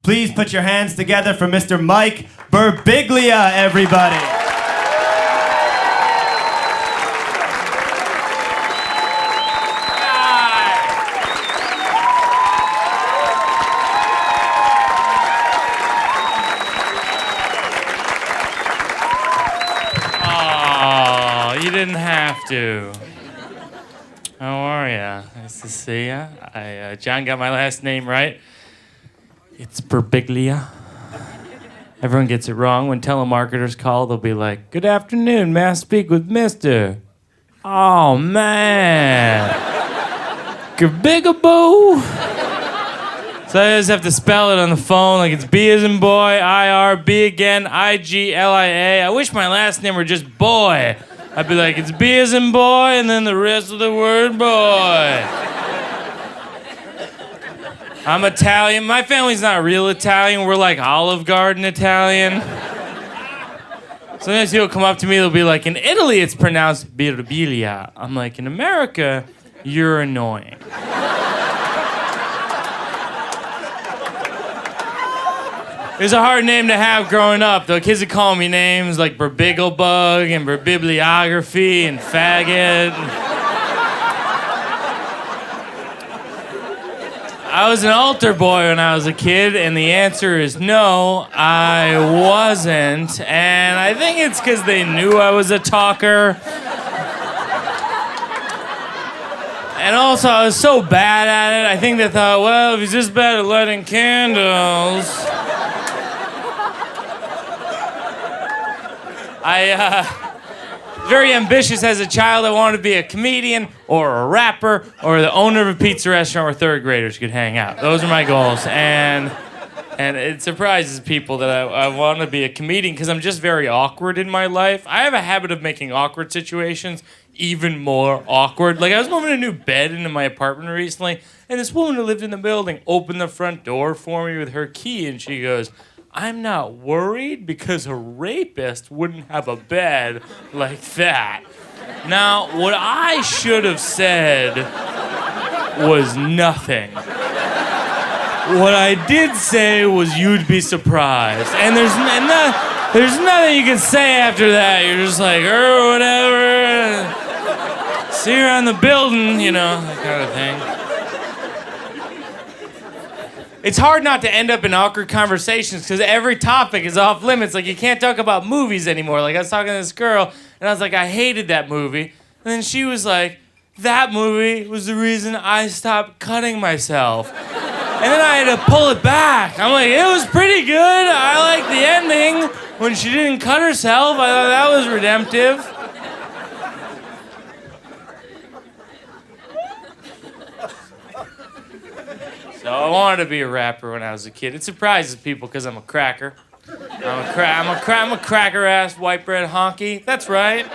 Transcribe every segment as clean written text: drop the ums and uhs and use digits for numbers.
Please put your hands together for Mr. Mike Birbiglia, everybody. Oh, you didn't have to. How are ya? Nice to see ya. John got my last name right. It's Birbiglia. Everyone gets it wrong. When telemarketers call, they'll be like, "Good afternoon, may I speak with Mr.?" Oh, man. Birbigaboo. So I just have to spell it on the phone like it's B as in boy, I-R-B again, I-G-L-I-A. I wish my last name were just Boy. I'd be like, it's B as in boy, and then the rest of the word boy. I'm Italian. My family's not real Italian. We're like Olive Garden Italian. Sometimes people come up to me, they'll be like, in Italy it's pronounced Birbiglia. I'm like, in America, you're annoying. It's a hard name to have growing up. The kids would call me names like Birbigglebug and Bibliography and Faggot. I was an altar boy when I was a kid, and the answer is no, I wasn't. And I think it's because they knew I was a talker. And also, I was so bad at it, I think they thought, well, if he's just bad at lighting candles... very ambitious as a child. I wanted to be a comedian or a rapper or the owner of a pizza restaurant where third graders could hang out. Those are my goals. And it surprises people that I want to be a comedian because I'm just very awkward in my life. I have a habit of making awkward situations even more awkward. Like I was moving a new bed into my apartment recently, and this woman who lived in the building opened the front door for me with her key, and she goes, "I'm not worried because a rapist wouldn't have a bed like that." Now, what I should have said was nothing. What I did say was, "You'd be surprised." And there's nothing you can say after that. You're just like, whatever. See you around the building, you know, that kind of thing. It's hard not to end up in awkward conversations because every topic is off limits. Like, you can't talk about movies anymore. Like, I was talking to this girl, and I was like, I hated that movie. And then she was like, that movie was the reason I stopped cutting myself. And then I had to pull it back. I'm like, it was pretty good. I liked the ending when she didn't cut herself. I thought that was redemptive. So I wanted to be a rapper when I was a kid. It surprises people because I'm a cracker. I'm a cracker-ass white bread honky. That's right.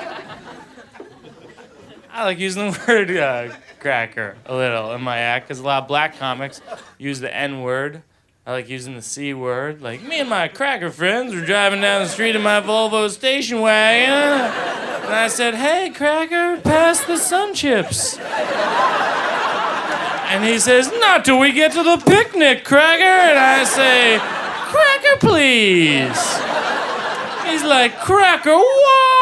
I like using the word cracker a little in my act because a lot of black comics use the N-word. I like using the C word. Like, me and my cracker friends were driving down the street in my Volvo station wagon, and I said, "Hey, cracker, pass the sun chips." And he says, "Not till we get to the picnic, cracker." And I say, "Cracker, please." He's like, "Cracker, what?"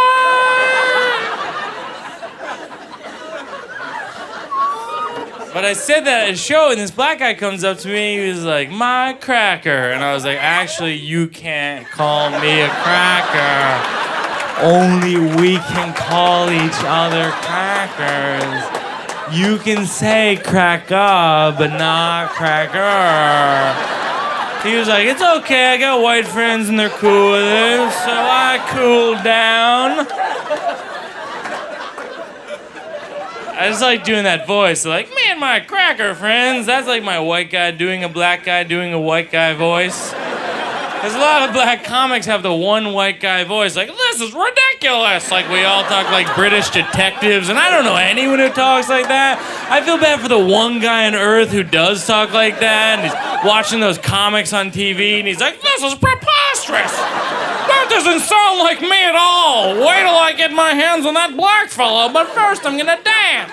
But I said that at a show, and this black guy comes up to me, he was like, "My cracker." And I was like, "Actually, you can't call me a cracker. Only we can call each other crackers. You can say cracker, but not cracker." He was like, "It's okay, I got white friends and they're cool with it." So I cooled down. I just like doing that voice, like, me and my cracker friends. That's like my white guy doing a black guy doing a white guy voice. Because a lot of black comics have the one white guy voice, like, "This is ridiculous." Like, we all talk like British detectives, and I don't know anyone who talks like that. I feel bad for the one guy on Earth who does talk like that, and he's watching those comics on TV, and he's like, "This is preposterous. That doesn't sound like me at all. Wait till I get my hands on that black fellow, but first I'm gonna dance."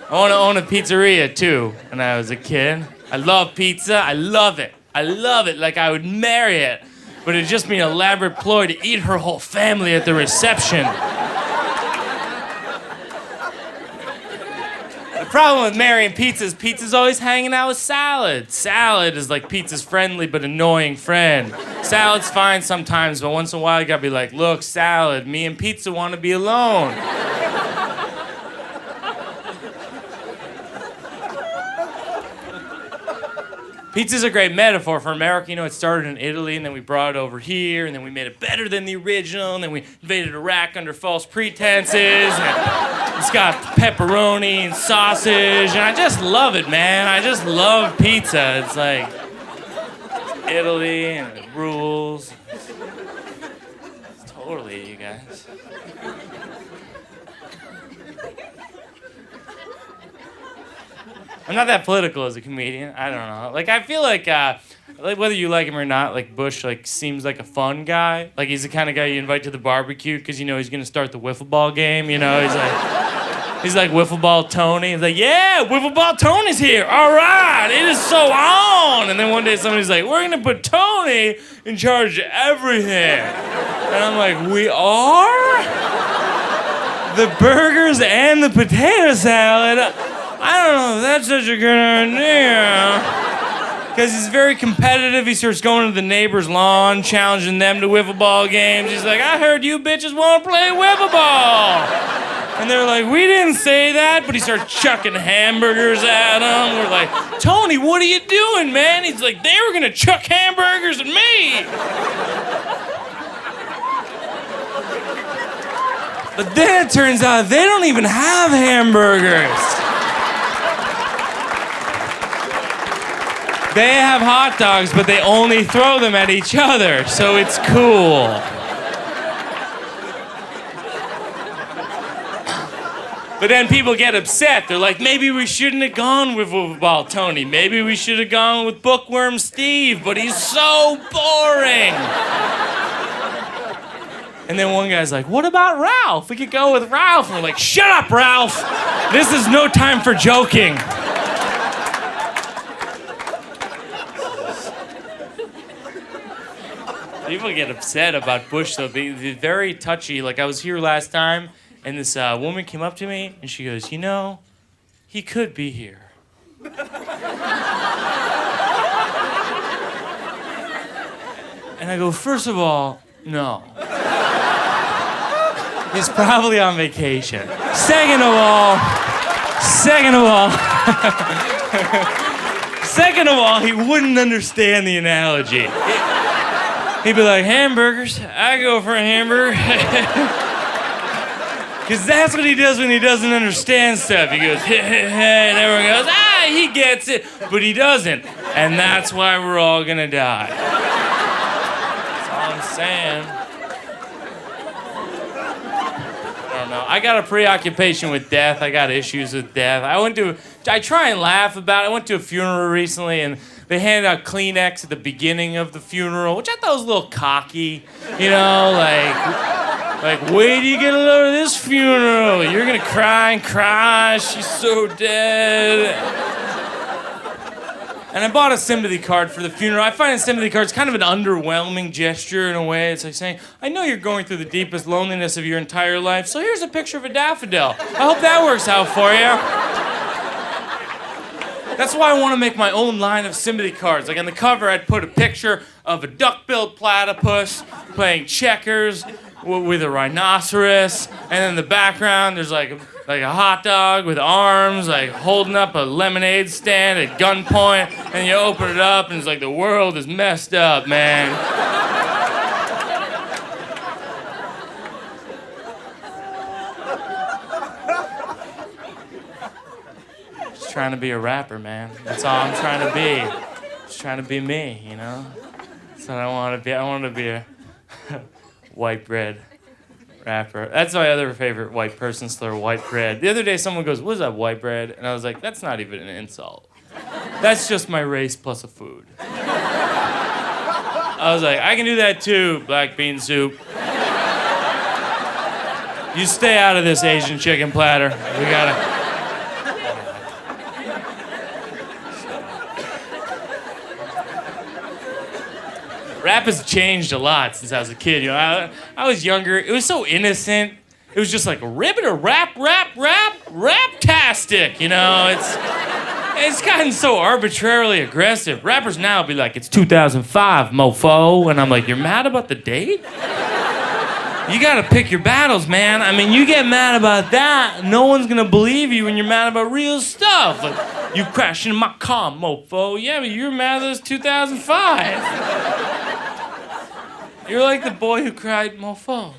I want to own a pizzeria too when I was a kid. I love pizza. I love it. I love it like I would marry it. But it'd just be an elaborate ploy to eat her whole family at the reception. The problem with marrying pizza is pizza's always hanging out with salad. Salad is like pizza's friendly but annoying friend. Salad's fine sometimes, but once in a while you gotta be like, look, salad, me and pizza want to be alone. Pizza's a great metaphor for America. You know, it started in Italy, and then we brought it over here, and then we made it better than the original, and then we invaded Iraq under false pretenses, and it's got pepperoni and sausage, and I just love it, man. I just love pizza. It's like it's Italy, and it rules. It's totally, you guys. I'm not that political as a comedian. I don't know. Like, I feel like whether you like him or not, like, Bush, like, seems like a fun guy. Like, he's the kind of guy you invite to the barbecue because you know he's going to start the wiffle ball game, you know? He's like wiffle ball Tony. He's like, yeah, wiffle ball Tony's here. All right, it is so on. And then one day somebody's like, we're going to put Tony in charge of everything. And I'm like, we are? The burgers and the potato salad? I don't know if that's such a good idea. Because he's very competitive. He starts going to the neighbor's lawn, challenging them to wiffle ball games. He's like, I heard you bitches want to play wiffle ball. And they're like, we didn't say that. But he starts chucking hamburgers at them. We're like, Tony, what are you doing, man? He's like, they were going to chuck hamburgers at me. But then it turns out they don't even have hamburgers. They have hot dogs, but they only throw them at each other, so it's cool. But then people get upset. They're like, maybe we shouldn't have gone with wiffle ball Tony. Maybe we should have gone with bookworm Steve, but he's so boring. And then one guy's like, what about Ralph? We could go with Ralph. And we're like, shut up, Ralph. This is no time for joking. People get upset about Bush, though. They're very touchy. Like, I was here last time, and this woman came up to me, and she goes, you know, he could be here. And I go, first of all, no. He's probably on vacation. Second of all, he wouldn't understand the analogy. He'd be like, hamburgers, I go for a hamburger. Because that's what he does when he doesn't understand stuff. He goes, and everyone goes, he gets it. But he doesn't. And that's why we're all gonna die. That's all I'm saying. I don't know. I got a preoccupation with death. I got issues with death. I try and laugh about it. I went to a funeral recently, and they handed out Kleenex at the beginning of the funeral, which I thought was a little cocky. You know, like, wait till you get a load of this funeral. You're gonna cry and cry. She's so dead. And I bought a sympathy card for the funeral. I find a sympathy card is kind of an underwhelming gesture in a way. It's like saying, I know you're going through the deepest loneliness of your entire life, so here's a picture of a daffodil. I hope that works out for you. That's why I want to make my own line of sympathy cards. Like on the cover, I'd put a picture of a duck-billed platypus playing checkers with a rhinoceros, and then in the background, there's like a hot dog with arms, like holding up a lemonade stand at gunpoint, and you open it up, and it's like the world is messed up, man. Trying to be a rapper, man. That's all I'm trying to be. Just trying to be me, you know? That's what I want to be. I want to be a white bread rapper. That's my other favorite white person slur, white bread. The other day someone goes, what is that, white bread? And I was like, that's not even an insult. That's just my race plus a food. I was like, I can do that too, black bean soup. You stay out of this Asian chicken platter. We gotta. Rap has changed a lot since I was a kid. You know, I was younger. It was so innocent. It was just like ribbit or rap-tastic. You know, it's gotten so arbitrarily aggressive. Rappers now be like, it's 2005, mofo. And I'm like, you're mad about the date? You gotta pick your battles, man. I mean, you get mad about that, no one's gonna believe you when you're mad about real stuff. Like, you crashed into my car, mofo. Yeah, but you're mad that it's 2005. You're like the boy who cried, mofo.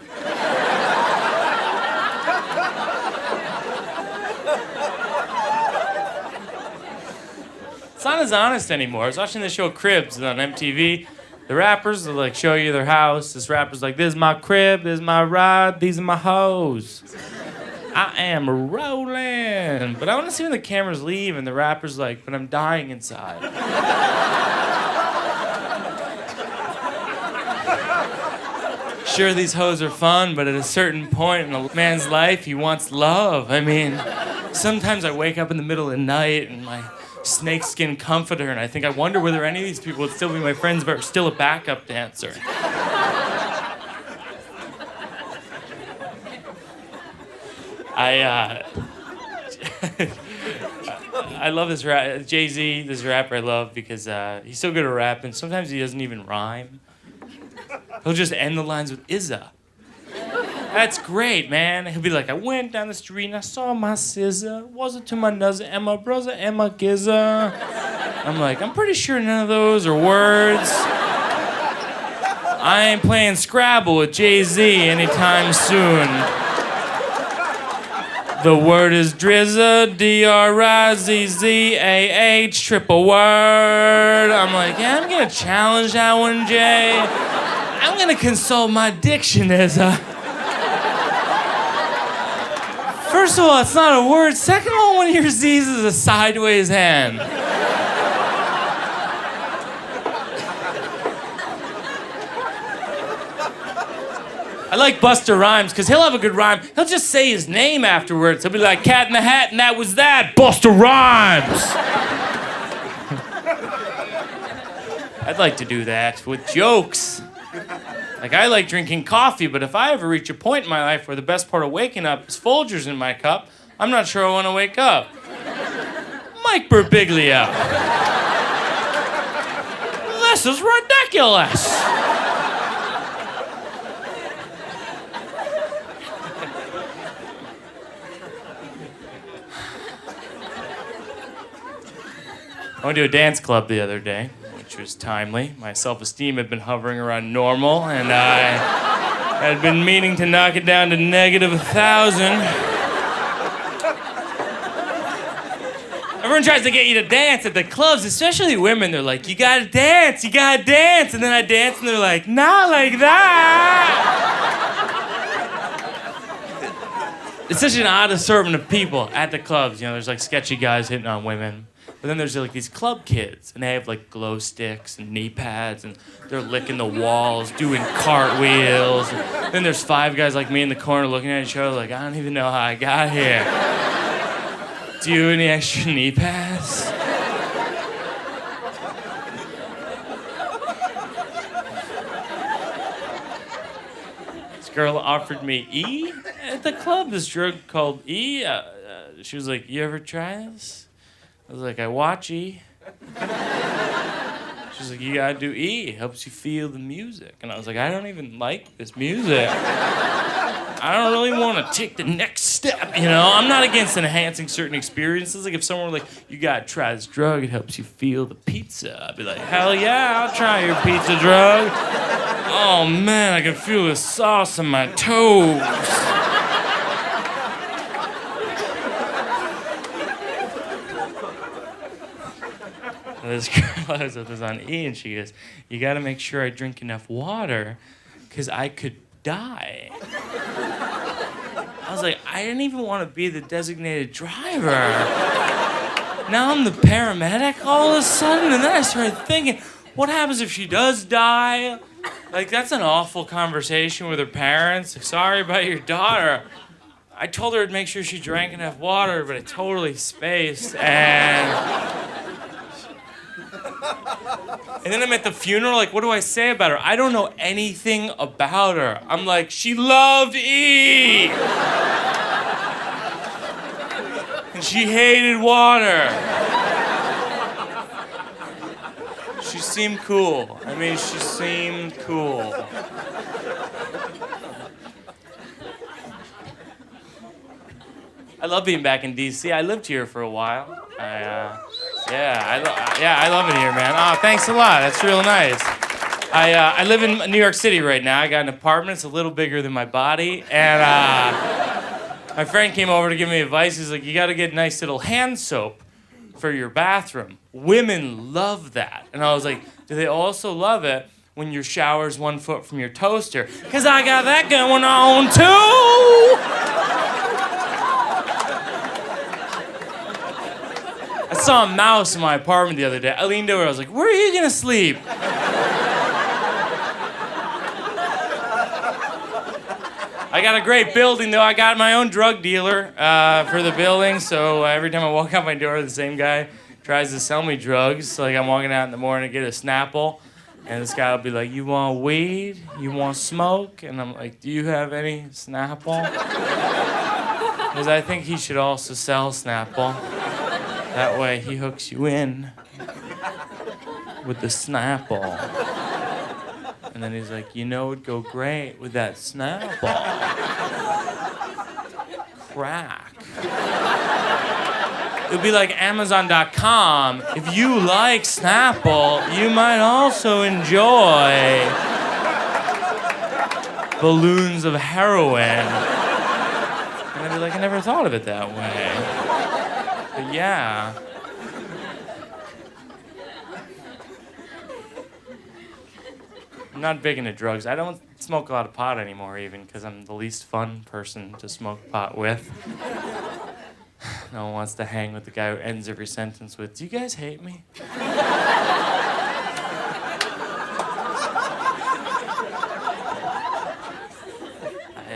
It's not as honest anymore. I was watching the show Cribs on MTV. The rappers will like show you their house. This rapper's like, this is my crib, this is my ride, these are my hoes. I am rolling. But I want to see when the cameras leave and the rapper's like, but I'm dying inside. Sure, these hoes are fun, but at a certain point in a man's life, he wants love. I mean, sometimes I wake up in the middle of the night and my snakeskin comforter, and I wonder whether any of these people would still be my friends if I were still a backup dancer. I love this rap. Jay-Z, this rapper I love because he's so good at rapping. Sometimes he doesn't even rhyme. He'll just end the lines with "Izza." That's great, man. He'll be like, I went down the street and I saw my scissor. Was it to my nuzzer and my brother and my gizzer? I'm like, I'm pretty sure none of those are words. I ain't playing Scrabble with Jay-Z anytime soon. The word is drizza, D-R-I-Z-Z-A-H, triple word. I'm like, yeah, I'm gonna challenge that one, Jay. I'm gonna consult my diction as a... First of all, it's not a word. Second of all, one of your Z's is a sideways hand. I like Busta Rhymes because he'll have a good rhyme. He'll just say his name afterwards. He'll be like, Cat in the Hat, and that was that, Busta Rhymes. I'd like to do that with jokes. Like, I like drinking coffee, but if I ever reach a point in my life where the best part of waking up is Folgers in my cup, I'm not sure I want to wake up. Mike Birbiglia. This is ridiculous. I went to a dance club the other day, which was timely. My self-esteem had been hovering around normal, and I had been meaning to knock it down to -1,000. Everyone tries to get you to dance at the clubs, especially women. They're like, you gotta dance, you gotta dance. And then I dance, and they're like, not like that. It's such an odd assortment of people at the clubs. You know, there's like sketchy guys hitting on women. But then there's like these club kids, and they have like glow sticks and knee pads, and they're licking the walls, doing cartwheels. And then there's 5 guys like me in the corner looking at each other like, I don't even know how I got here. Do you have any extra knee pads? This girl offered me E at the club, this drug called E. She was like, you ever try this? I was like, I watch E. She's like, you gotta do E. It helps you feel the music. And I was like, I don't even like this music. I don't really want to take the next step, you know? I'm not against enhancing certain experiences. Like, if someone were like, you gotta try this drug, it helps you feel the pizza. I'd be like, hell yeah, I'll try your pizza drug. Oh, man, I can feel the sauce on my toes. This girl I was with was on E, and she goes, you gotta make sure I drink enough water, because I could die. I was like, I didn't even want to be the designated driver. Now I'm the paramedic all of a sudden, and then I started thinking, what happens if she does die? Like, that's an awful conversation with her parents. Like, sorry about your daughter. I told her to make sure she drank enough water, but I totally spaced. And then I'm at the funeral, like, what do I say about her? I don't know anything about her. I'm like, she loved E! And she hated water. She seemed cool. I mean, she seemed cool. I love being back in D.C. I lived here for a while. I love it here, man. Oh, thanks a lot. That's real nice. I live in New York City right now. I got an apartment. It's a little bigger than my body. And my friend came over to give me advice. He's like, you got to get nice little hand soap for your bathroom. Women love that. And I was like, do they also love it when your shower's 1 foot from your toaster? Because I got that going on, too! I saw a mouse in my apartment the other day. I leaned over, I was like, where are you gonna sleep? I got a great building, though. I got my own drug dealer for the building, so every time I walk out my door, the same guy tries to sell me drugs. Like, I'm walking out in the morning to get a Snapple, and this guy will be like, you want weed? You want smoke? And I'm like, do you have any Snapple? Because I think he should also sell Snapple. That way he hooks you in with the Snapple. And then he's like, you know it'd go great with that Snapple. Crack. It would be like Amazon.com. If you like Snapple, you might also enjoy balloons of heroin. And I'd be like, I never thought of it that way. But yeah. I'm not big into drugs. I don't smoke a lot of pot anymore, even, because I'm the least fun person to smoke pot with. No one wants to hang with the guy who ends every sentence with, do you guys hate me?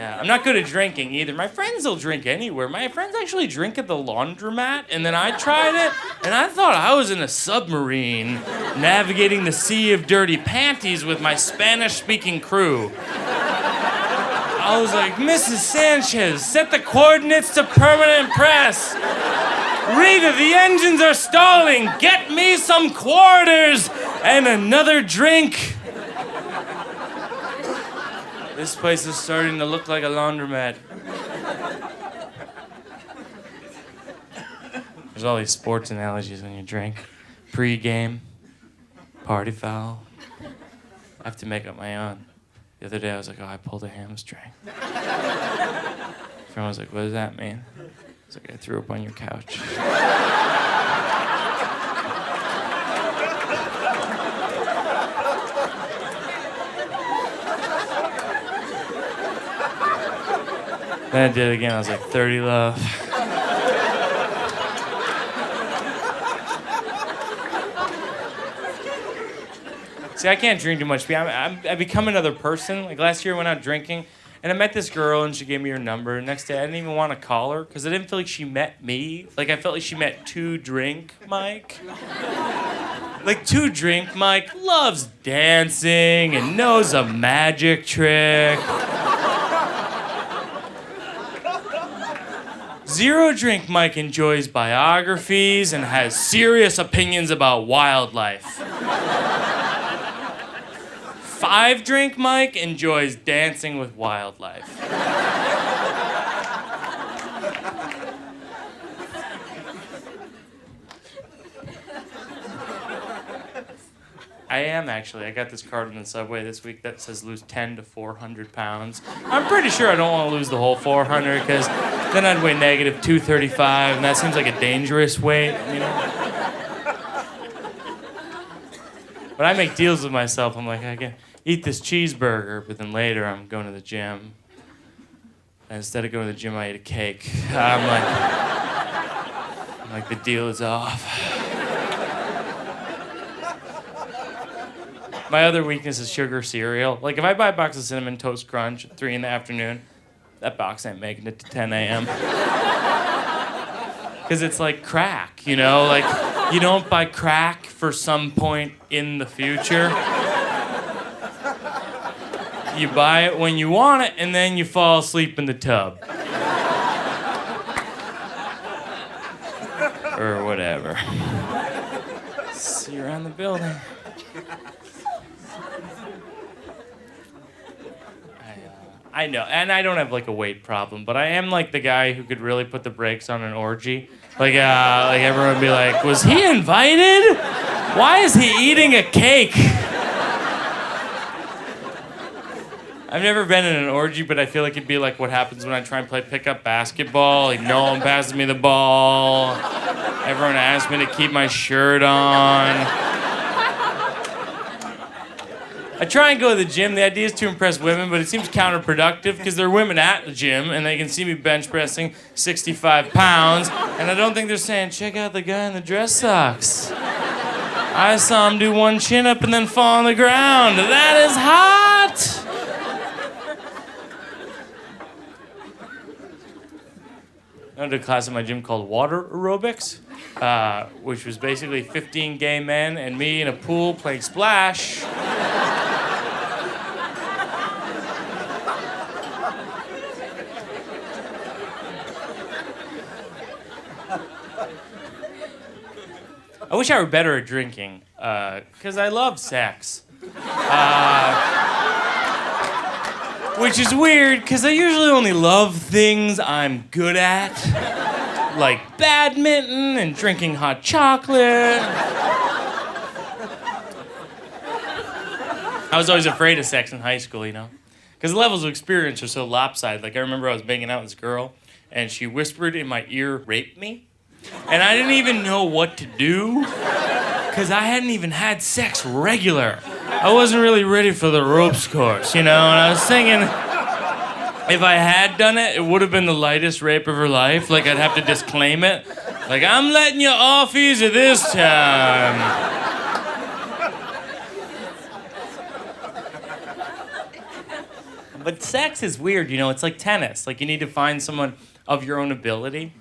I'm not good at drinking either. My friends will drink anywhere. My friends actually drink at the laundromat, and then I tried it, and I thought I was in a submarine navigating the sea of dirty panties with my Spanish-speaking crew. I was like, Mrs. Sanchez, set the coordinates to permanent press. Rita, the engines are stalling. Get me some quarters and another drink. This place is starting to look like a laundromat. There's all these sports analogies when you drink. Pre-game, party foul. I have to make up my own. The other day I was like, oh, I pulled a hamstring. My friend was like, what does that mean? I was like, I threw up on your couch. Then I did it again. I was like, 30 love. See, I can't drink too much. I've become another person. Like last year I went out drinking, and I met this girl, and she gave me her number. Next day I didn't even want to call her because I didn't feel like she met me. Like I felt like she met Two Drink Mike. Like Two Drink Mike loves dancing and knows a magic trick. Zero Drink Mike enjoys biographies and has serious opinions about wildlife. 5 Drink Mike enjoys dancing with wildlife. I am actually. I got this card in the subway this week that says lose 10 to 400 pounds. I'm pretty sure I don't want to lose the whole 400 because then I'd weigh negative 235, and that seems like a dangerous weight, you know? But I make deals with myself. I'm like, I can eat this cheeseburger, but then later I'm going to the gym. And instead of going to the gym, I eat a cake. I'm like, the deal is off. My other weakness is sugar cereal. Like, if I buy a box of Cinnamon Toast Crunch at 3 in the afternoon, that box ain't making it to 10 a.m. Because it's like crack, you know? Like, you don't buy crack for some point in the future. You buy it when you want it, and then you fall asleep in the tub. Or whatever. See you around the building. I know, and I don't have like a weight problem, but I am like the guy who could really put the brakes on an orgy. Like everyone would be like, was he invited? Why is he eating a cake? I've never been in an orgy, but I feel like it'd be like what happens when I try and play pickup basketball. Like, no one passes me the ball. Everyone asks me to keep my shirt on. I try and go to the gym. The idea is to impress women, but it seems counterproductive because there are women at the gym and they can see me bench pressing 65 pounds, and I don't think they're saying, check out the guy in the dress socks. I saw him do one chin up and then fall on the ground. That is hot! I went to a class at my gym called water aerobics, which was basically 15 gay men and me in a pool playing splash. I wish I were better at drinking, because I love sex. Which is weird, because I usually only love things I'm good at. Like badminton and drinking hot chocolate. I was always afraid of sex in high school, you know? Because the levels of experience are so lopsided. Like, I remember I was banging out with this girl, and she whispered in my ear, rape me. And I didn't even know what to do, because I hadn't even had sex regular. I wasn't really ready for the ropes course, you know? And I was thinking, if I had done it, it would have been the lightest rape of her life. Like, I'd have to disclaim it. Like, I'm letting you off easy this time. But sex is weird, you know? It's like tennis. Like, you need to find someone of your own ability.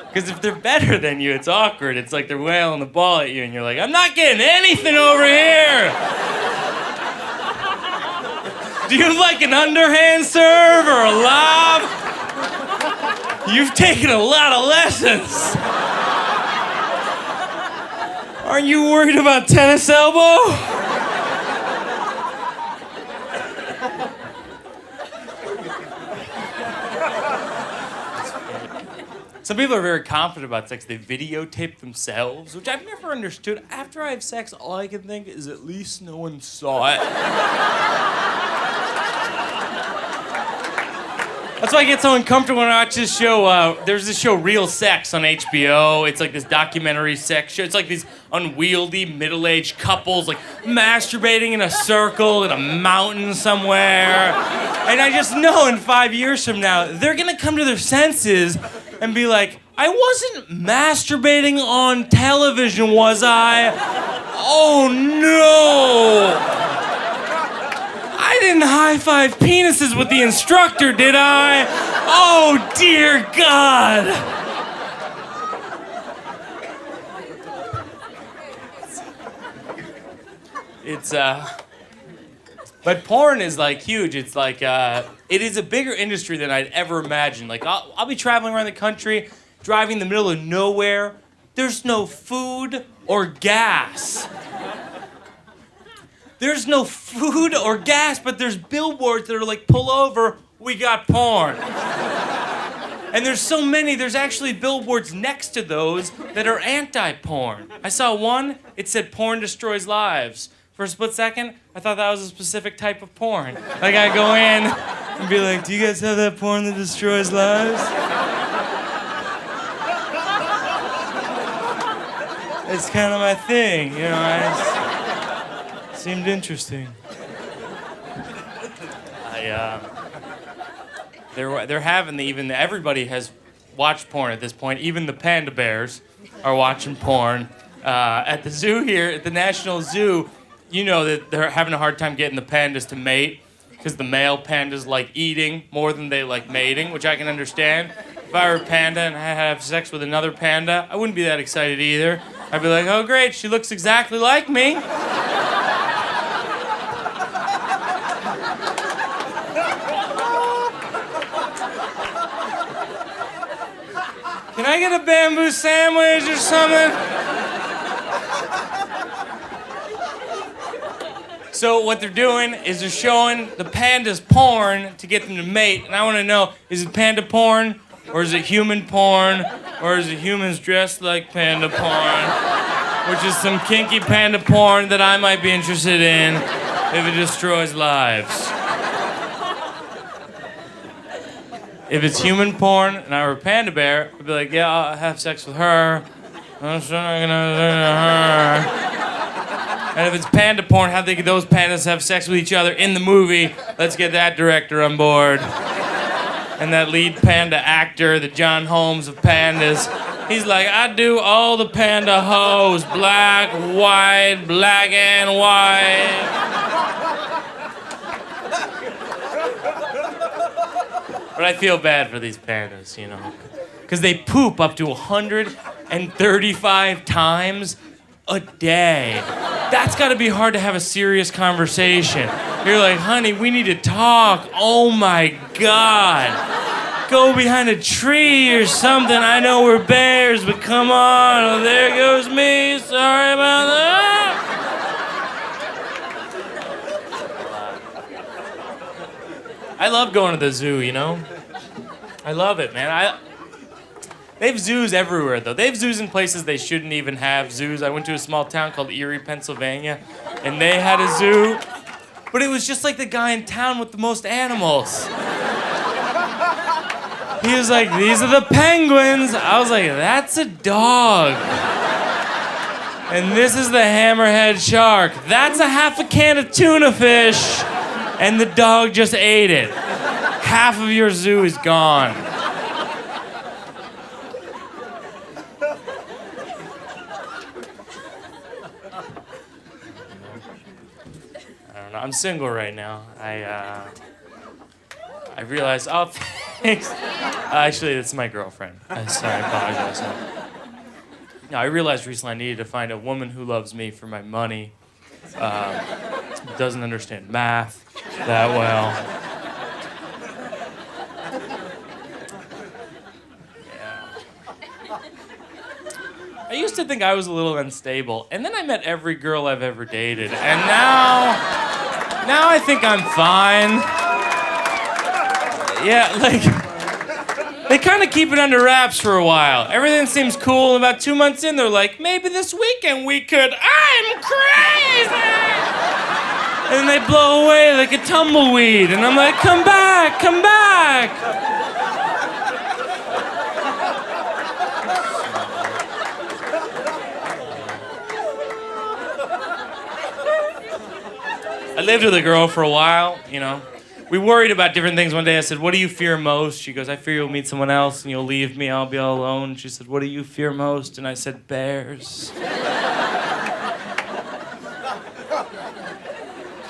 Because if they're better than you, it's awkward. It's like they're wailing the ball at you, and you're like, I'm not getting anything over here. Do you like an underhand serve or a lob? You've taken a lot of lessons. Aren't you worried about tennis elbow? Some people are very confident about sex. They videotape themselves, which I've never understood. After I have sex, all I can think is at least no one saw it. That's why I get so uncomfortable when I watch this show. There's this show, Real Sex, on HBO. It's like this documentary sex show. It's like these unwieldy middle-aged couples like masturbating in a circle in a mountain somewhere. And I just know in 5 years from now, they're gonna come to their senses and be like, I wasn't masturbating on television, was I? Oh no! I didn't high-five penises with the instructor, did I? Oh dear God! But porn is like huge. It's like, it is a bigger industry than I'd ever imagined. Like, I'll be traveling around the country, driving in the middle of nowhere. There's no food or gas. There's no food or gas, but there's billboards that are like, pull over, we got porn. And there's so many, there's actually billboards next to those that are anti-porn. I saw one, it said porn destroys lives. For a split second, I thought that was a specific type of porn. Like, I go in and be like, do you guys have that porn that destroys lives? It's kind of my thing, you know, it seemed interesting. They're having everybody has watched porn at this point. Even the panda bears are watching porn. At the zoo here, at the National Zoo, you know that they're having a hard time getting the pandas to mate because the male pandas like eating more than they like mating, which I can understand. If I were a panda and I had to have sex with another panda, I wouldn't be that excited either. I'd be like, oh great, she looks exactly like me. Can I get a bamboo sandwich or something? So what they're doing is they're showing the pandas porn to get them to mate. And I want to know, is it panda porn? Or is it human porn? Or is it humans dressed like panda porn? Which is some kinky panda porn that I might be interested in if it destroys lives. If it's human porn and I were a panda bear, I'd be like, yeah, I'll have sex with her. I'm sure I'm gonna her. And if it's panda porn, how think those pandas have sex with each other in the movie? Let's get that director on board. And that lead panda actor, the John Holmes of pandas. He's like, I do all the panda hoes, black, white, black and white. But I feel bad for these pandas, you know, because they poop up to 135 times a day. That's got to be hard to have a serious conversation. You're like, honey, we need to talk. Oh my God. Go behind a tree or something. I know we're bears, but come on. Oh, there goes me. Sorry about that. I love going to the zoo, you know? I love it, man. They have zoos everywhere, though. They have zoos in places they shouldn't even have zoos. I went to a small town called Erie, Pennsylvania, and they had a zoo, but it was just like the guy in town with the most animals. He was like, these are the penguins. I was like, that's a dog. And this is the hammerhead shark. That's a half a can of tuna fish. And the dog just ate it. Half of your zoo is gone. I don't know. I'm single right now. I realized, oh, thanks. Actually, it's my girlfriend. Sorry, I apologize. No, I realized recently I needed to find a woman who loves me for my money. Doesn't understand math that well. Yeah. I used to think I was a little unstable, and then I met every girl I've ever dated, and now I think I'm fine. Yeah, like, they kind of keep it under wraps for a while. Everything seems cool, and about 2 months in, they're like, maybe this weekend we could, I'm crazy! And then they blow away like a tumbleweed, and I'm like, come back, come back! I lived with a girl for a while, you know. We worried about different things. One day I said, what do you fear most? She goes, I fear you'll meet someone else and you'll leave me, I'll be all alone. She said, what do you fear most? And I said, bears.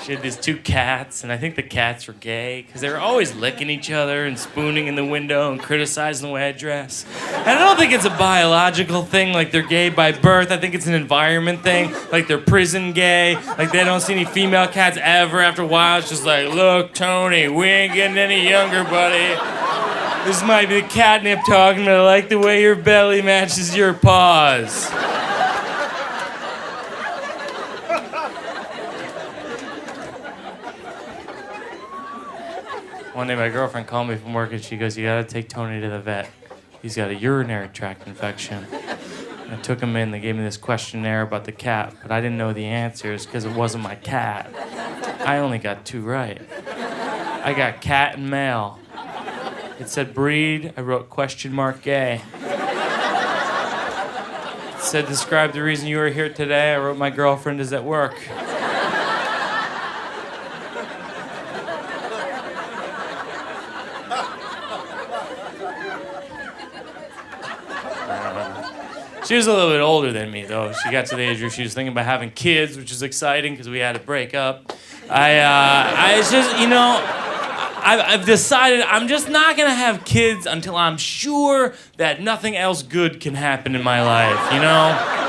She had these 2 cats, and I think the cats were gay, because they were always licking each other and spooning in the window and criticizing the way I dress. And I don't think it's a biological thing, like they're gay by birth. I think it's an environment thing, like they're prison gay, like they don't see any female cats ever. After a while, it's just like, look, Tony, we ain't getting any younger, buddy. This might be the catnip talking, but I like the way your belly matches your paws. One day my girlfriend called me from work and she goes, you gotta take Tony to the vet. He's got a urinary tract infection. And I took him in, they gave me this questionnaire about the cat, but I didn't know the answers because it wasn't my cat. I only got 2 right. I got cat and male. It said breed, I wrote ? Gay. It said describe the reason you were here today, I wrote my girlfriend is at work. She was a little bit older than me, though. She got to the age where she was thinking about having kids, which is exciting because we had to break up. It's just, I've decided I'm just not gonna have kids until I'm sure that nothing else good can happen in my life, you know?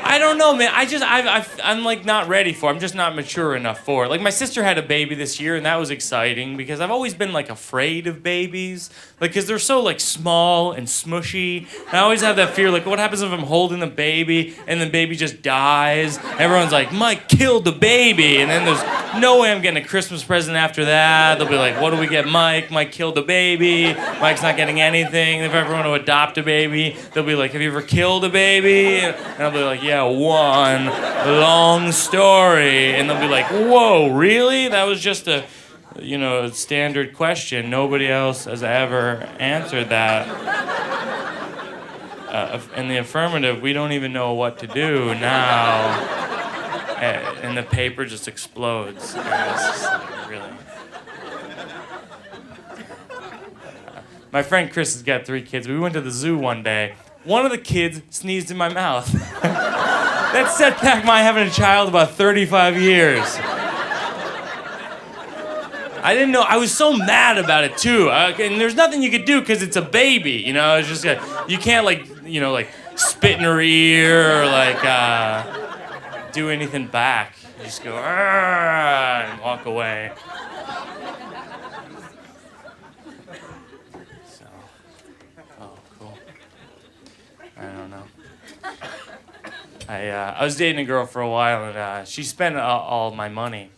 I don't know, man. I'm like not ready for it. I'm just not mature enough for it. Like my sister had a baby this year, and that was exciting because I've always been like afraid of babies, like because they're so like small and smushy. And I always have that fear, like what happens if I'm holding the baby and the baby just dies? Everyone's like, Mike killed the baby, and then there's no way I'm getting a Christmas present after that. They'll be like, what do we get, Mike? Mike killed the baby. Mike's not getting anything. If I ever want to adopt a baby, they'll be like, have you ever killed a baby? And I'll be like, yeah, one long story. And they'll be like, whoa, really? That was just a standard question. Nobody else has ever answered that. In the affirmative, we don't even know what to do now. And the paper just explodes. And it's just really... My friend Chris has got 3 kids. We went to the zoo one day. One of the kids sneezed in my mouth. That set back my having a child about 35 years. I didn't know. I was so mad about it too. And there's nothing you could do because it's a baby. It's just you can't like spit in her ear or like do anything back. You just go and walk away. So, cool. I don't know. I was dating a girl for a while, and she spent all my money.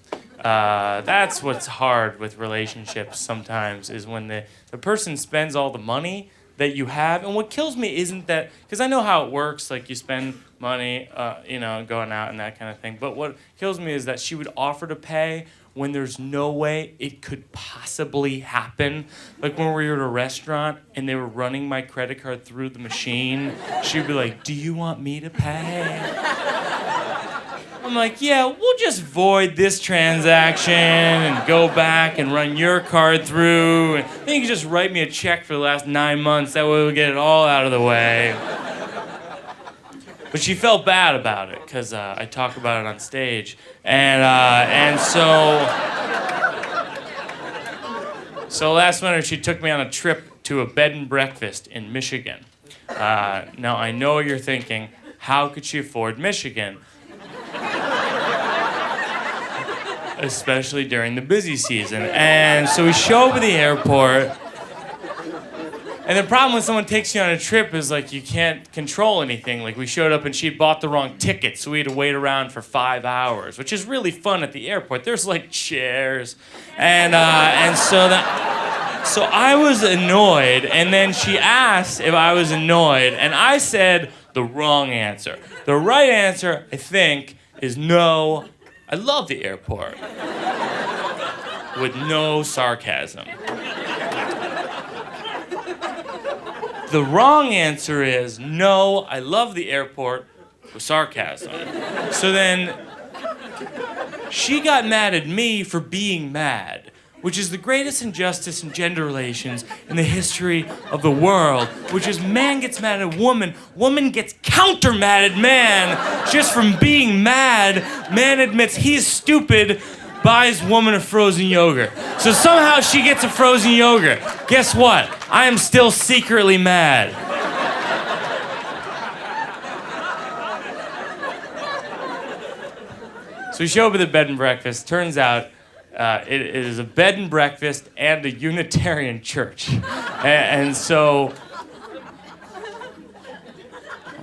That's what's hard with relationships sometimes, is when the person spends all the money that you have. And what kills me isn't that, because I know how it works, like you spend money, going out and that kind of thing. But what kills me is that she would offer to pay when there's no way it could possibly happen. Like when we were at a restaurant and they were running my credit card through the machine, she'd be like, do you want me to pay? I'm like, yeah, we'll just void this transaction and go back and run your card through. And then you can just write me a check for the last 9 months. That way we'll get it all out of the way. But she felt bad about it because I talk about it on stage. And so last winter she took me on a trip to a bed and breakfast in Michigan. Now I know what you're thinking. How could she afford Michigan? Especially during the busy season. And so we show up at the airport. And the problem when someone takes you on a trip is like you can't control anything. Like we showed up and she bought the wrong ticket, so we had to wait around for 5 hours, which is really fun at the airport. There's like chairs, and so I was annoyed. And then she asked if I was annoyed, and I said the wrong answer. The right answer, I think, is no. I love the airport, with no sarcasm. The wrong answer is, no, I love the airport, with sarcasm. So then, she got mad at me for being mad, which is the greatest injustice in gender relations in the history of the world, which is man gets mad at woman, woman gets counter-mad at man. Just from being mad, man admits he's stupid, buys woman a frozen yogurt. So somehow she gets a frozen yogurt. Guess what? I am still secretly mad. So we show up at the bed and breakfast. Turns out it is a bed and breakfast and a Unitarian church. And so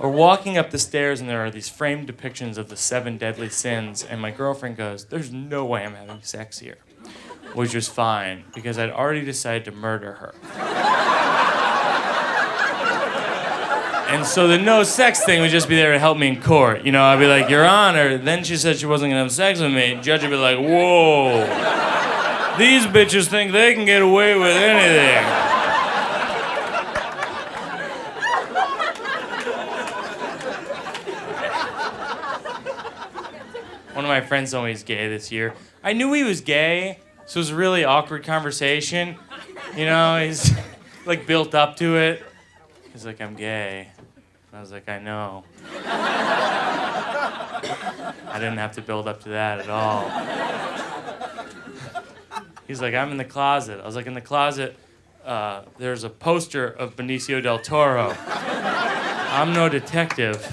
we're walking up the stairs and there are these framed depictions of the 7 deadly sins, and my girlfriend goes, there's no way I'm having sex here. Which was fine, because I'd already decided to murder her. And so the no sex thing would just be there to help me in court. I'd be like, Your Honor, then she said she wasn't gonna have sex with me. Judge would be like, whoa, these bitches think they can get away with anything. One of my friends told me he's gay this year. I knew he was gay, so it was a really awkward conversation. He's like built up to it. He's like, I'm gay. And I was like, I know. I didn't have to build up to that at all. He's like, I'm in the closet. I was like, in the closet, there's a poster of Benicio del Toro. I'm no detective.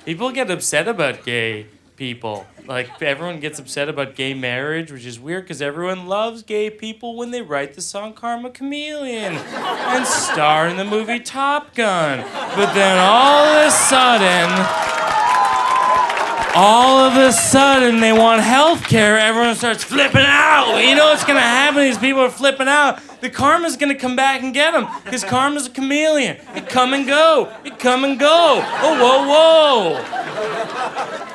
People get upset about gay people. Like, everyone gets upset about gay marriage, which is weird because everyone loves gay people when they write the song Karma Chameleon and star in the movie Top Gun. But then all of a sudden, they want health care. Everyone starts flipping out. You know what's going to happen? These people are flipping out. The karma's going to come back and get them because karma's a chameleon. It come and go. It come and go. Oh, whoa, whoa.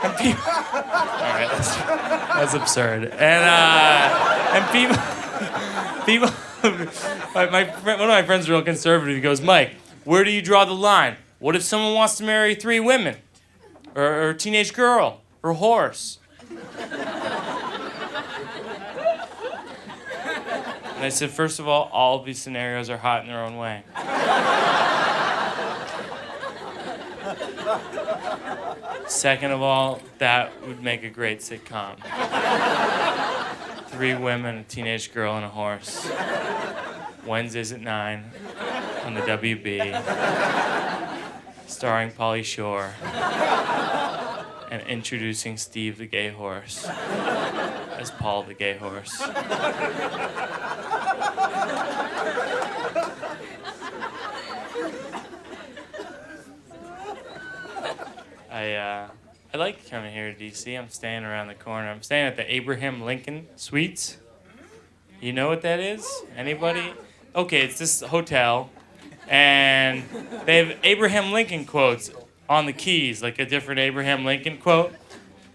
And people... All right, that's absurd. And people... one of my friends is real conservative. He goes, Mike, where do you draw the line? What if someone wants to marry 3 women? Or a teenage girl, or a horse. And I said, first of all of these scenarios are hot in their own way. Second of all, that would make a great sitcom. 3 women, a teenage girl, and a horse. Wednesdays at 9 on the WB. Starring Pauly Shore. And introducing Steve the gay horse as Paul the gay horse. I like coming here to DC. I'm staying around the corner. I'm staying at the Abraham Lincoln Suites. You know what that is? Anybody? Okay, it's this hotel, and they have Abraham Lincoln quotes on the keys, like a different Abraham Lincoln quote.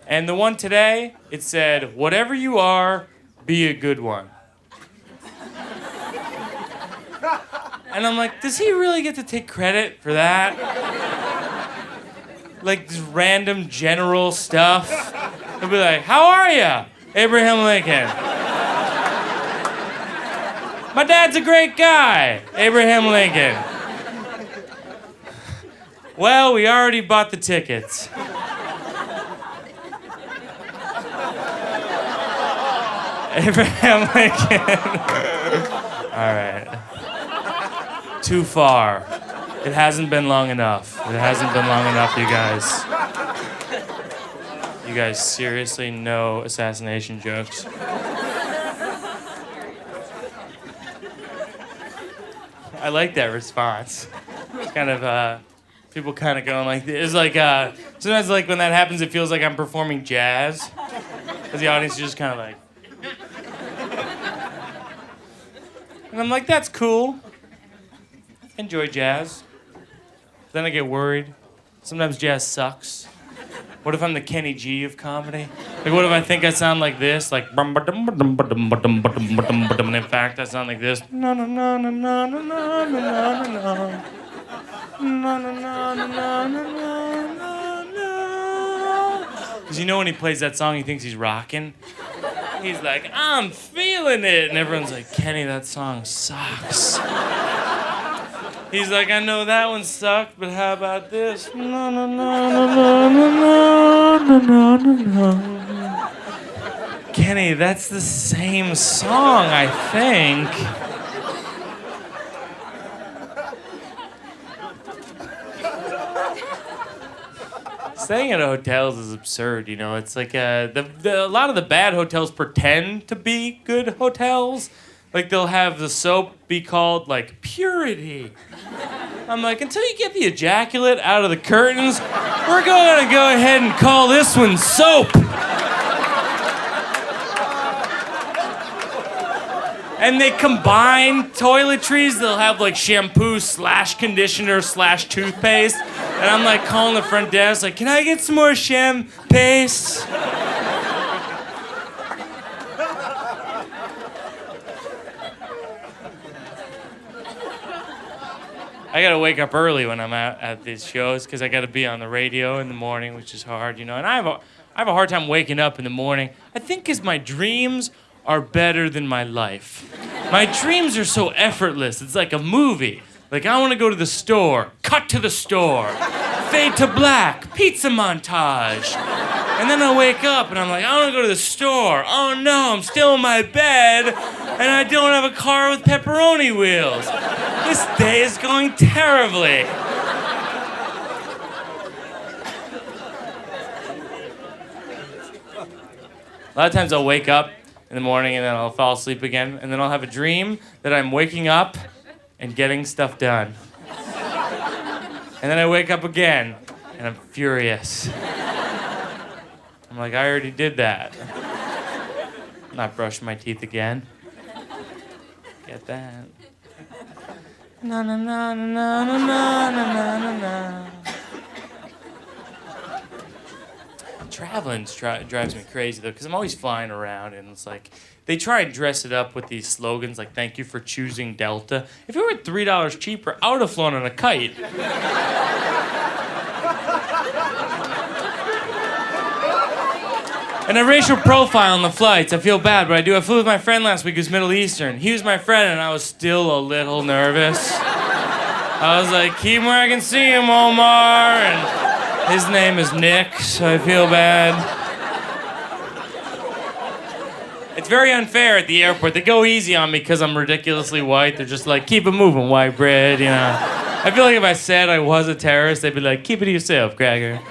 And the one today, it said, whatever you are, be a good one. And I'm like, does he really get to take credit for that? Like this random general stuff. He'll be like, how are you, Abraham Lincoln? My dad's a great guy, Abraham Lincoln. Well, we already bought the tickets. Abraham Lincoln. All right. Too far. It hasn't been long enough. It hasn't been long enough, you guys. You guys seriously know assassination jokes? I like that response. It's kind of, people kind of going like this. It's like, sometimes like when that happens, it feels like I'm performing jazz. Because the audience is just kind of like... And I'm like, that's cool. Enjoy jazz. Then I get worried. Sometimes jazz sucks. What if I'm the Kenny G of comedy? Like, what if I think I sound like this? Like, and in fact, I sound like this. No, no, no, no, no, no, no, no, no, no. No, no, no, no, no, no, no. Because you know when he plays that song, he thinks he's rocking. He's like, I'm feeling it. And everyone's like, Kenny, that song sucks. He's like, I know that one sucked, but how about this? No, no, no, no, no, no, no, no, no. Kenny, that's the same song, I think. Staying at hotels is absurd, you know. It's like a lot of the bad hotels pretend to be good hotels. Like they'll have the soap be called like Purity. I'm like, until you get the ejaculate out of the curtains, we're going to go ahead and call this one Soap. And they combine toiletries. They'll have like shampoo / conditioner / toothpaste. And I'm like calling the front desk, like, can I get some more shampoo-paste? I gotta wake up early when I'm at these shows because I gotta be on the radio in the morning, which is hard, you know. And I have a hard time waking up in the morning. I think because my dreams are better than my life. My dreams are so effortless. It's like a movie. Like, I want to go to the store. Cut to the store. Fade to black. Pizza montage. And then I wake up and I'm like, I want to go to the store. Oh no, I'm still in my bed and I don't have a car with pepperoni wheels. This day is going terribly. A lot of times I'll wake up in the morning and then I'll fall asleep again and then I'll have a dream that I'm waking up and getting stuff done. And then I wake up again and I'm furious. I'm like, I already did that. I'm not brushing my teeth again. Get that? Na na na na na na na na na. Traveling drives me crazy though, because I'm always flying around and it's like they try and dress it up with these slogans like "Thank you for choosing Delta." If it were $3 cheaper, I would have flown on a kite. And a racial profile on the flights. I feel bad, but I do. I flew with my friend last week who's Middle Eastern. He was my friend, and I was still a little nervous. I was like, keep where I can see him, Omar. And his name is Nick, so I feel bad. It's very unfair at the airport. They go easy on me because I'm ridiculously white. They're just like, keep it moving, white bread, you know. I feel like if I said I was a terrorist, they'd be like, keep it to yourself, cracker.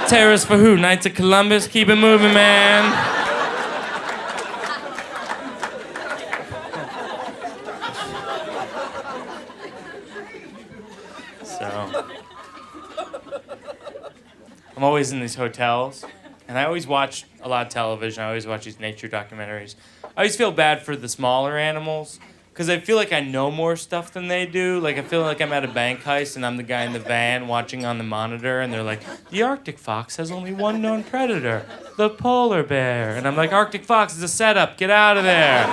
Terrorists for who? Knights of Columbus? Keep it moving, man. So, I'm always in these hotels, and I always watch a lot of television. I always watch these nature documentaries. I always feel bad for the smaller animals, because I feel like I know more stuff than they do. Like, I feel like I'm at a bank heist and I'm the guy in the van watching on the monitor and they're like, the Arctic fox has only one known predator, the polar bear. And I'm like, Arctic fox is a setup, get out of there.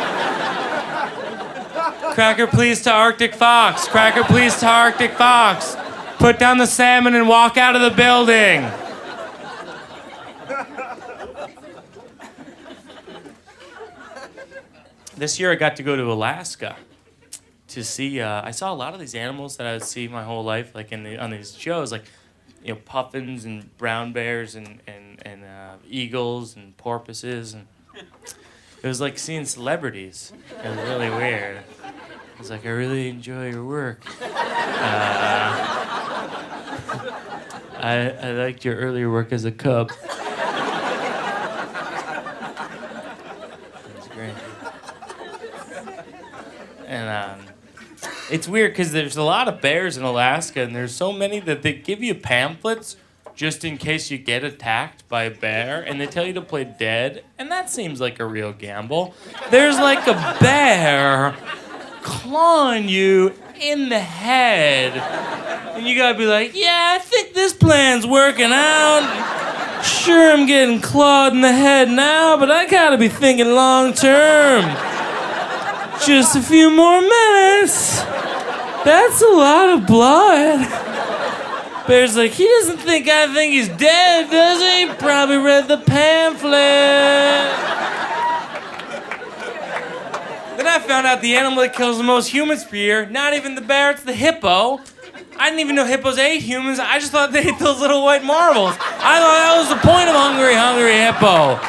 Cracker, please, to Arctic fox. Cracker, please, to Arctic fox. Put down the salmon and walk out of the building. This year I got to go to Alaska to see, I saw a lot of these animals that I would see my whole life, like on these shows, like, you know, puffins and brown bears and eagles and porpoises. And it was like seeing celebrities. It was really weird. I was like, I really enjoy your work. I liked your earlier work as a cub. It was great. And it's weird because there's a lot of bears in Alaska, and there's so many that they give you pamphlets just in case you get attacked by a bear, and they tell you to play dead, and that seems like a real gamble. There's like a bear clawing you in the head, and you gotta be like, yeah, I think this plan's working out. Sure, I'm getting clawed in the head now, but I gotta be thinking long term. Just a few more minutes. That's a lot of blood. Bear's like, he doesn't think I think he's dead, does he? Probably read the pamphlet. Then I found out the animal that kills the most humans per year, not even the bear, it's the hippo. I didn't even know hippos ate humans. I just thought they ate those little white marbles. I thought that was the point of Hungry Hungry Hippo.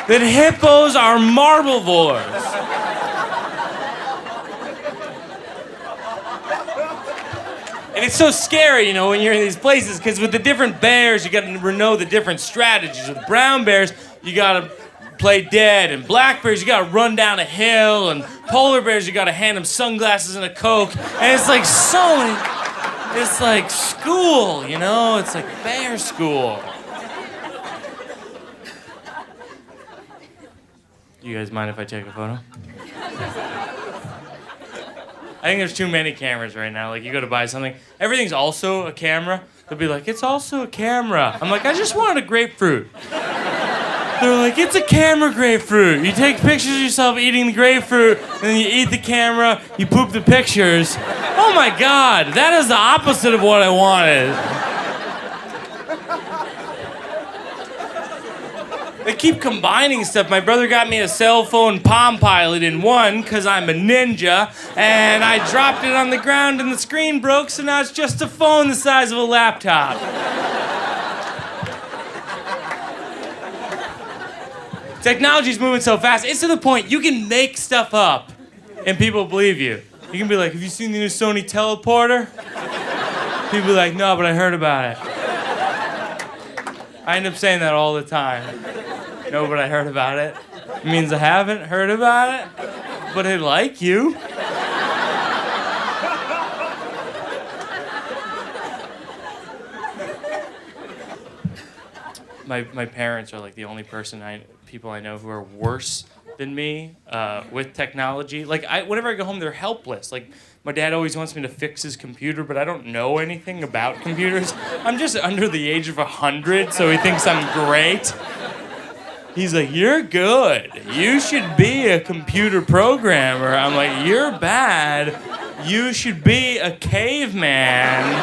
That hippos are marblivores. And it's so scary, you know, when you're in these places, because with the different bears, you got to know the different strategies. With brown bears, you got to play dead, and black bears, you got to run down a hill, and polar bears, you got to hand them sunglasses and a Coke, and it's like so many, it's like school, you know, it's like bear school. Do you guys mind if I take a photo? I think there's too many cameras right now. Like, you go to buy something, everything's also a camera. They'll be like, it's also a camera. I'm like, I just wanted a grapefruit. They're like, it's a camera grapefruit. You take pictures of yourself eating the grapefruit, and then you eat the camera, you poop the pictures. Oh my God, that is the opposite of what I wanted. They keep combining stuff. My brother got me a cell phone Palm Pilot in one because I'm a ninja, and I dropped it on the ground and the screen broke, so now it's just a phone the size of a laptop. Technology's moving so fast, it's to the point you can make stuff up and people believe you. You can be like, have you seen the new Sony teleporter? People be like, no, but I heard about it. I end up saying that all the time. No, but I heard about it. It means I haven't heard about it, but I like you. My parents are like the only people I know who are worse than me with technology. Like, whenever I go home, they're helpless. Like, my dad always wants me to fix his computer, but I don't know anything about computers. I'm just under the age of 100, so he thinks I'm great. He's like, you're good. You should be a computer programmer. I'm like, you're bad. You should be a caveman.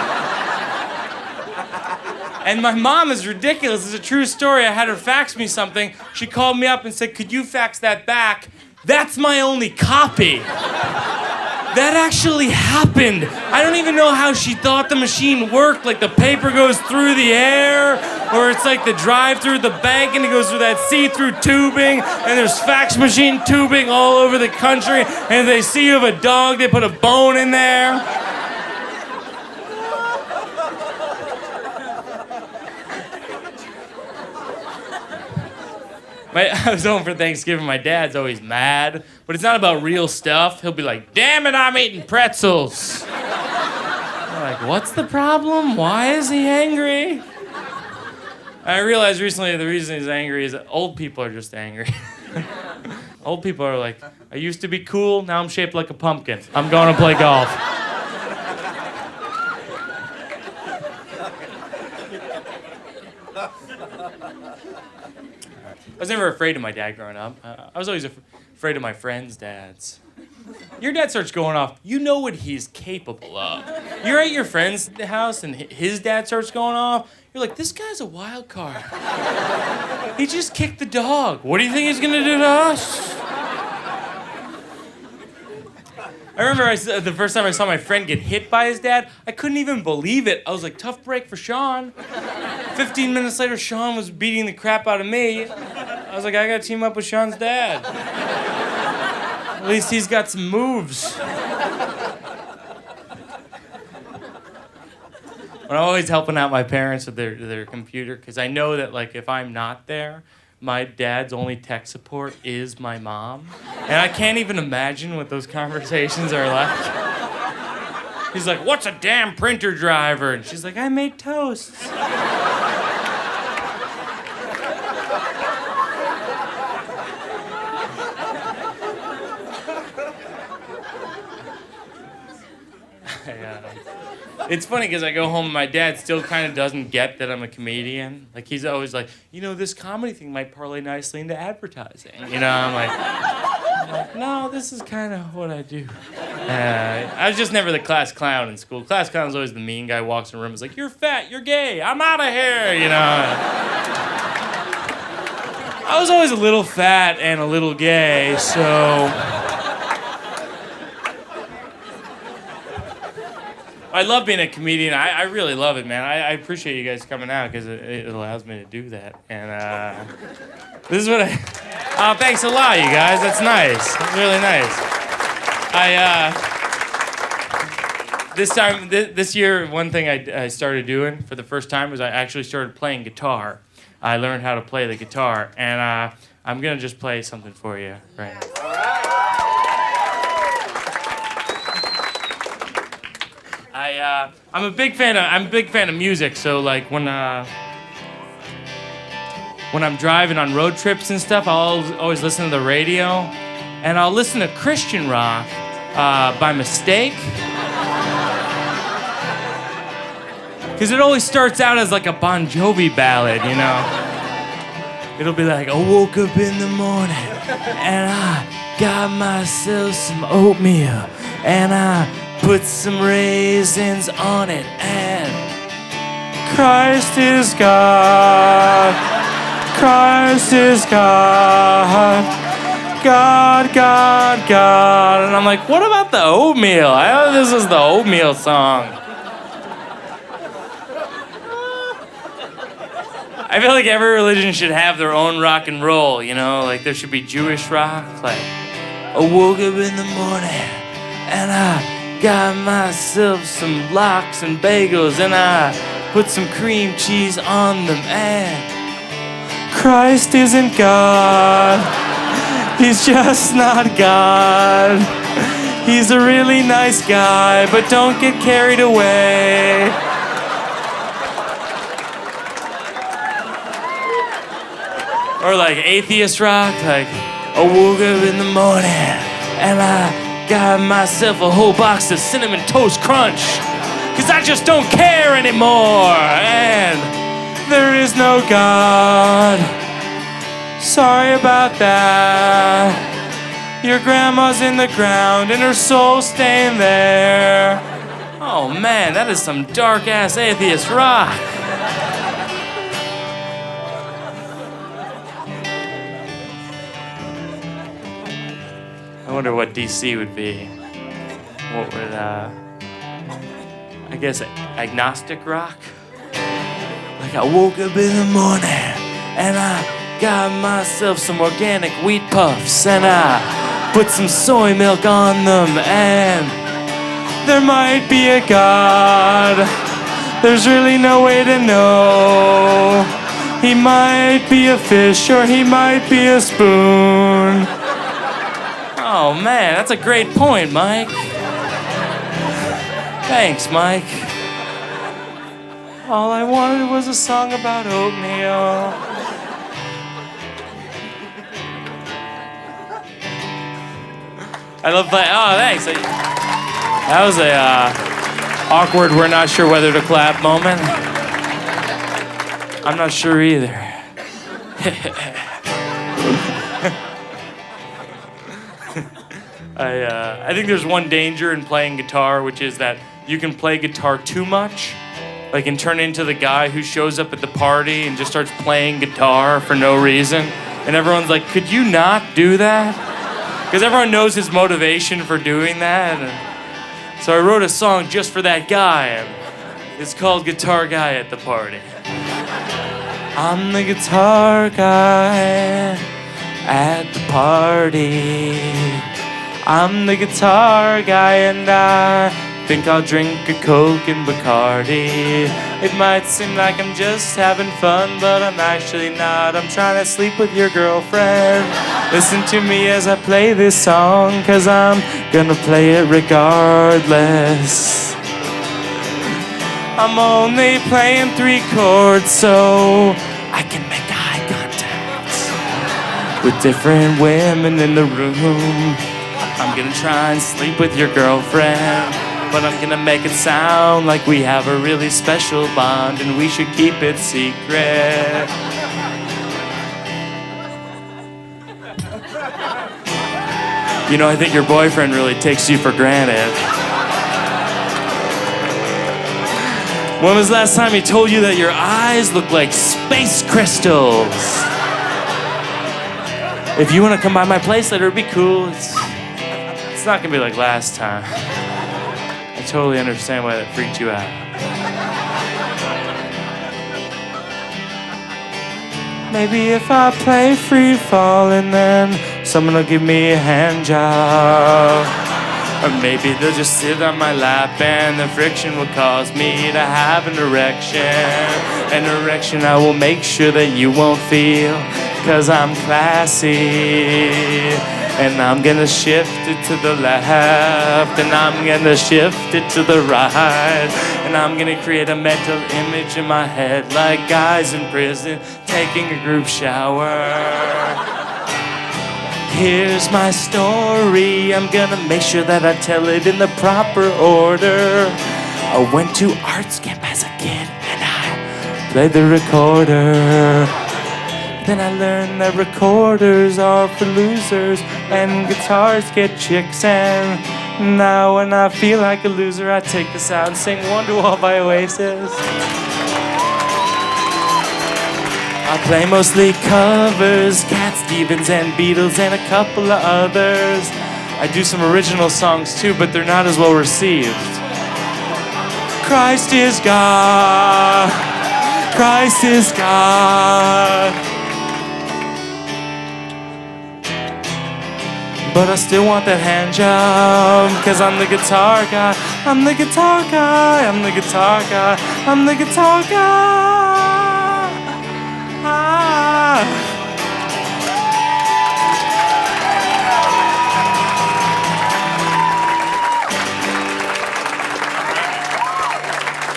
And my mom is ridiculous. It's a true story. I had her fax me something. She called me up and said, could you fax that back? That's my only copy. That actually happened. I don't even know how she thought the machine worked. Like the paper goes through the air, or it's like the drive through the bank and it goes through that see-through tubing, and there's fax machine tubing all over the country, and if they see you have a dog, they put a bone in there. I was home for Thanksgiving. My dad's always mad, but it's not about real stuff. He'll be like, damn it, I'm eating pretzels. I'm like, what's the problem? Why is he angry? I realized recently the reason he's angry is that old people are just angry. Old people are like, I used to be cool, now I'm shaped like a pumpkin. I'm going to play golf. I was never afraid of my dad growing up. I was always afraid of my friends' dads. Your dad starts going off, you know what he's capable of. You're at your friend's house and his dad starts going off. You're like, this guy's a wild card. He just kicked the dog. What do you think he's gonna do to us? I remember the first time I saw my friend get hit by his dad, I couldn't even believe it. I was like, tough break for Sean. 15 minutes later, Sean was beating the crap out of me. I was like, I gotta team up with Sean's dad. At least he's got some moves. But I'm always helping out my parents with their computer, because I know that, like, if I'm not there, my dad's only tech support is my mom. And I can't even imagine what those conversations are like. He's like, what's a damn printer driver? And she's like, I made toasts. It's funny because I go home and my dad still kind of doesn't get that I'm a comedian. Like, he's always like, you know, this comedy thing might parlay nicely into advertising. You know, I'm like, no, this is kind of what I do. I was just never the class clown in school. Class clown is always the mean guy who walks in the room and is like, you're fat, you're gay, I'm out of here, you know. I was always a little fat and a little gay, so... I love being a comedian. I really love it, man. I appreciate you guys coming out because it allows me to do that. And this is what I... Oh, thanks a lot, you guys. That's nice. That's really nice. This year, one thing I started doing for the first time was I actually started playing guitar. I learned how to play the guitar, and I'm gonna just play something for you right now. I'm a big fan of music, so like when I'm driving on road trips and stuff, I'll always listen to the radio, and I'll listen to Christian rock by mistake. Because it always starts out as like a Bon Jovi ballad, you know? It'll be like, I woke up in the morning, and I got myself some oatmeal, and I put some raisins on it, and Christ is God. Christ Christ is God. God, God, God. And I'm like, what about the oatmeal? I thought this was the oatmeal song. I feel like every religion should have their own rock and roll, you know? Like there should be Jewish rock. Like, I woke up in the morning and I got myself some lox and bagels and I put some cream cheese on them and Christ isn't God. He's just not God. He's a really nice guy, but don't get carried away. Or like atheist rock, like I woke up in the morning and I got myself a whole box of Cinnamon Toast Crunch, 'cause I just don't care anymore, and there is no God. Sorry about that. Your grandma's in the ground and her soul's staying there. Oh man, that is some dark ass atheist rock. I wonder what DC would be. What would, I guess agnostic rock? Like I woke up in the morning and I got myself some organic wheat puffs and I put some soy milk on them and there might be a God. There's really no way to know. He might be a fish or he might be a spoon. Oh man, that's a great point, Mike. Thanks, Mike. All I wanted was a song about oatmeal. I love playing. Oh, thanks. That was a awkward, we're not sure whether to clap moment. I'm not sure either. I think there's one danger in playing guitar, which is that you can play guitar too much, like and turn into the guy who shows up at the party and just starts playing guitar for no reason. And everyone's like, could you not do that? Because everyone knows his motivation for doing that. And so I wrote a song just for that guy. And it's called Guitar Guy at the Party. I'm the guitar guy at the party. I'm the guitar guy and I think I'll drink a Coke and Bacardi. It might seem like I'm just having fun, but I'm actually not. I'm trying to sleep with your girlfriend. Listen to me as I play this song, 'cause I'm gonna play it regardless. I'm only playing 3 chords so I can make eye contact with different women in the room. I'm gonna try and sleep with your girlfriend, but I'm gonna make it sound like we have a really special bond and we should keep it secret. You know, I think your boyfriend really takes you for granted. When was the last time he told you that your eyes look like space crystals? If you want to come by my place later, it'd be cool. It's not gonna be like last time. I totally understand why that freaked you out. Maybe if I play free fall and then someone will give me a hand job. Or maybe they'll just sit on my lap and the friction will cause me to have an erection. An erection I will make sure that you won't feel, 'cause I'm classy. And I'm gonna shift it to the left, and I'm gonna shift it to the right, and I'm gonna create a mental image in my head like guys in prison taking a group shower. Here's my story, I'm gonna make sure that I tell it in the proper order. I went to arts camp as a kid and I played the recorder. Then I learned that recorders are for losers and guitars get chicks, and now when I feel like a loser I take this out and sing Wonderwall by Oasis. I play mostly covers, Cat Stevens and Beatles and a couple of others. I do some original songs too, but they're not as well received. Christ is God, Christ is God. But I still want that hand job, 'cause I'm the guitar guy, I'm the guitar guy, I'm the guitar guy, I'm the guitar guy. Ah.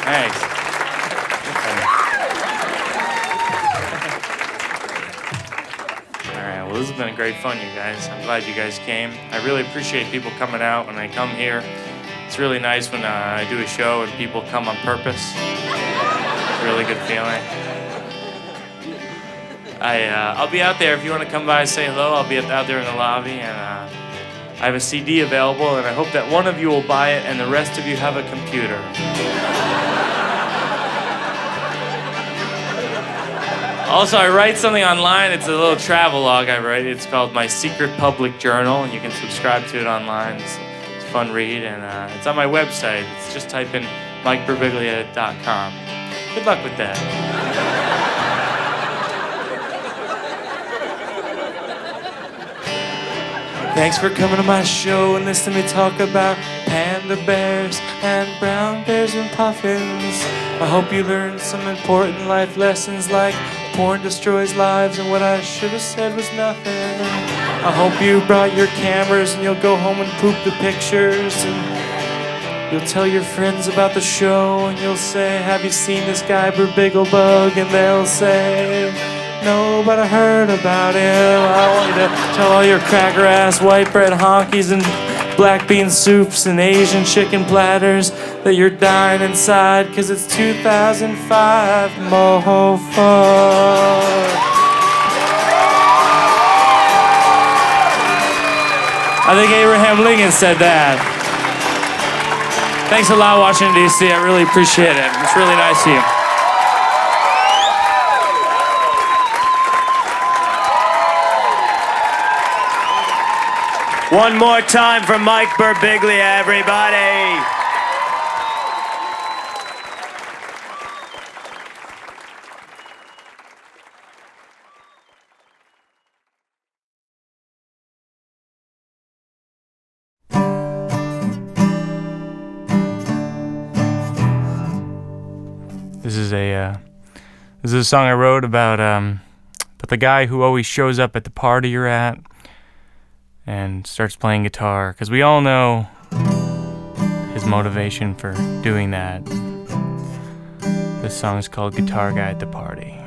Thanks. Alright, well this has been great fun, you guys. I'm glad you guys came. I really appreciate people coming out when they come here. It's really nice when I do a show and people come on purpose. It's a really good feeling. I'll be out there if you want to come by and say hello. I'll be out there in the lobby, and I have a CD available, and I hope that one of you will buy it and the rest of you have a computer. Also, I write something online. It's a little travelogue I write. It's called My Secret Public Journal, and you can subscribe to it online. It's a fun read, and it's on my website. It's just type in MikeBirbiglia.com. Good luck with that. Thanks for coming to my show and listening to me talk about panda bears and brown bears and puffins. I hope you learned some important life lessons like porn destroys lives and what I should have said was nothing. I hope you brought your cameras and you'll go home and poop the pictures, and you'll tell your friends about the show and you'll say, have you seen this guy Birbiglia? And they'll say, no, but I heard about him. I want you to tell all your cracker-ass white bread honkies and black bean soups and Asian chicken platters that you're dying inside, 'cause it's 2005, mofo. I think Abraham Lincoln said that. Thanks a lot, Washington, D.C. I really appreciate it. It's really nice of you. One more time for Mike Birbiglia, everybody. This is a song I wrote about the guy who always shows up at the party you're at and starts playing guitar, because we all know his motivation for doing that. This song is called Guitar Guy at the Party.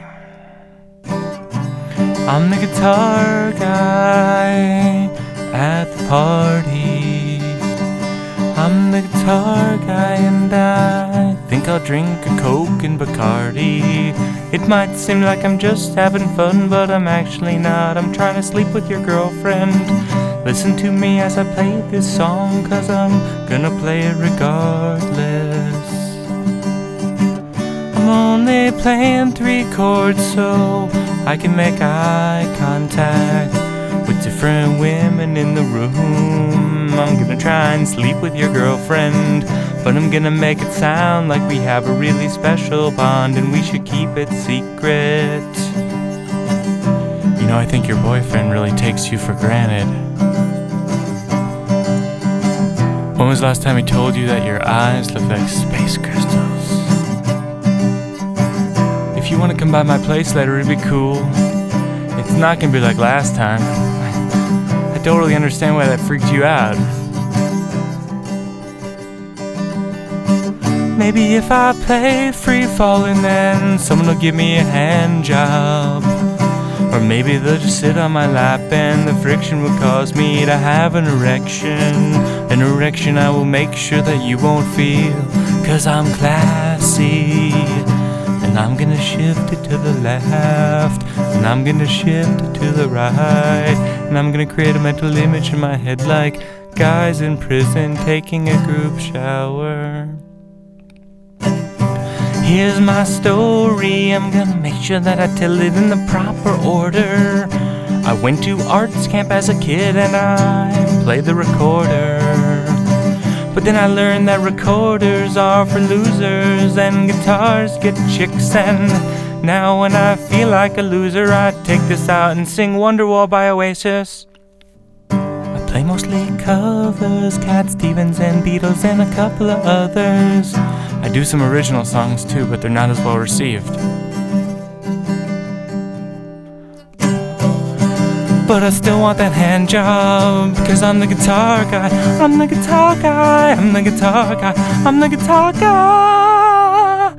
I'm the guitar guy at the party. I'm the guitar guy and I think I'll drink a Coke and Bacardi. It might seem like I'm just having fun, but I'm actually not. I'm trying to sleep with your girlfriend. Listen to me as I play this song, 'cause I'm gonna play it regardless. I'm only playing 3 chords so I can make eye contact with different women in the room. I'm gonna try and sleep with your girlfriend, but I'm gonna make it sound like we have a really special bond and we should keep it secret. You know, I think your boyfriend really takes you for granted. When was the last time he told you that your eyes look like space crystals? If you want to come by my place later, it'd be cool. It's not gonna be like last time. I totally understand why that freaked you out. Maybe if I play free falling, then someone will give me a hand job. Or maybe they'll just sit on my lap and the friction will cause me to have an erection. An erection I will make sure that you won't feel, 'cause I'm classy. And I'm gonna shift it to the left, and I'm gonna shift it to the right, and I'm gonna create a mental image in my head like guys in prison taking a group shower. Here's my story, I'm gonna make sure that I tell it in the proper order. I went to arts camp as a kid and I played the recorder. But then I learned that recorders are for losers and guitars get chicks. And now when I feel like a loser, I take this out and sing Wonderwall by Oasis. I play mostly covers, Cat Stevens and Beatles and a couple of others. I do some original songs too, but they're not as well received. But I still want that hand job, because I'm the guitar guy, I'm the guitar guy, I'm the guitar guy, I'm the guitar guy.